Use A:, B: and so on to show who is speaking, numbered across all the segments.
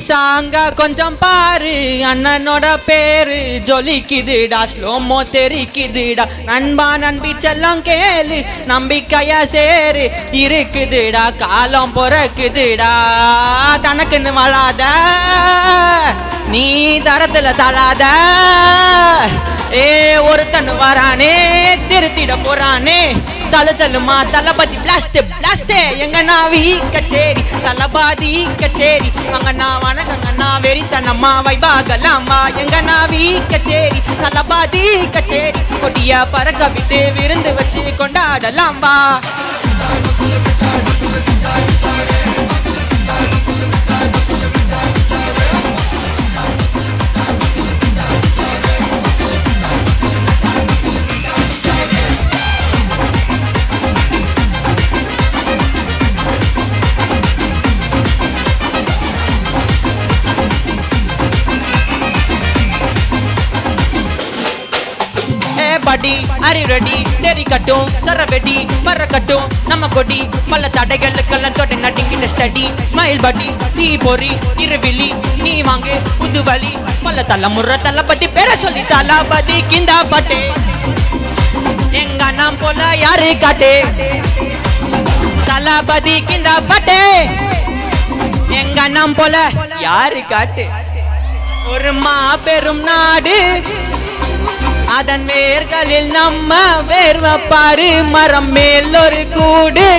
A: சாங்க கொஞ்சம் பாரு, அண்ணனோட பேரு ஜொலிக்குதுடா, ஸ்லோமோ தெரிக்குதுடா. நண்பா நம்பி செல்லம் கேளு, நம்பிக்கையா சேரு, இருக்குதுடா காலம் பொறக்குதுடா. தனக்குன்னு வாழாத, நீ தரத்துல தளாத. ஒருத்தன் வரானே திருத்திட போறானே, தலு தலுமா தலபதி பிளாஸ்ட் பிளாஸ்ட். எங்க நாவி கச்சேரி தலபாதி கச்சேரி, அங்க நான் வணக்கங்க நான் வெறித்தனம்மா வைபாகலாமா. எங்க நாவி கச்சேரி தலபாதி கச்சேரி, கொடிய பறக்க விட்டு விருந்து வச்சு கொண்டாடலாம்பா. படி அறிவடி தெரிக்கட்டும், சரவெடி பறக்கட்டும் நம்ம கொடி. பல தடைகளுக்கெல்லாம் தொட நடிங்கிட்ட ஸ்டடி, ஸ்மைல் படி தீ பொறி இருவிழி நீ வாங்கு புது வழி. பல தலைமுறை தளபதி பேர சொல்லி தளபதி கிந்தா பட்டே, எங்க நாம் போல யாரு காட்டே. தளபதி கிந்தா பட்டே, எங்க நாம் போல யாரு காட்டு. ஒரு மாபெரும் நாடு, அதன் வேர்களில் நம்ம வேர்வப்பாரு. மரம் மேல் ஒரு கூடு,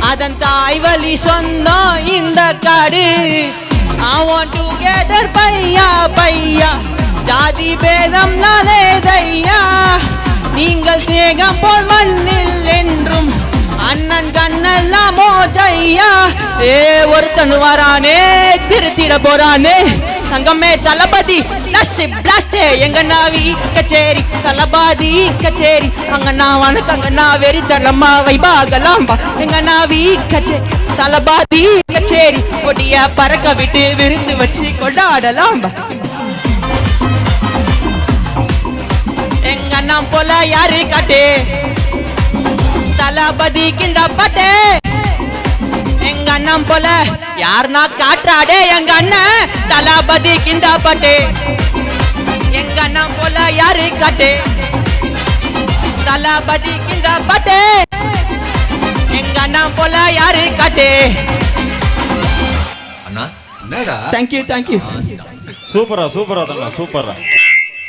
A: அதன் தாய் வழி சொந்தம் இந்த காடு. I want together பையா பையா, ஜாதி பேதம் நாளேதையா. நீங்கள் சிநேகம் போல் மண்ணில் என்றும் அண்ணன் கண்ணெல்லாம் மோஜையா. ஒருத்தன் வரானே திருத்திட போறானே, சங்கமே தளபதி பிளாஸ்ட் பிளாஸ்ட். எங்க நாவி கச்சேரி தளபாதி கச்சேரி, அங்க நான் வணக்கங்க நான் வெறித்தனம்மா வைபாகலாம்பா. எங்க நாவி கச்சேரி தளபாதி கச்சேரி, கொடிய பறக்க விட்டு விருந்து வச்சு கொண்டாடலாம்பா. எங்க அண்ணன் போல யாரு காட்டே, தளபதி கிந்த பட்டே. எங்க அண்ணன் போல யாருனா காட்டாடே, எங்க அண்ணன் தளபதி கிந்த பட்டே. எங்க அண்ணன் போல யாரு காட்டே, தளபதி கிந்த பட்டே. எங்க அண்ணன் போல யாரு காட்டே.
B: அண்ணா என்னடா,
A: தேங்க்யூ தேங்க்யூ.
C: சூப்பரா சூப்பரா தானே சூப்பரா.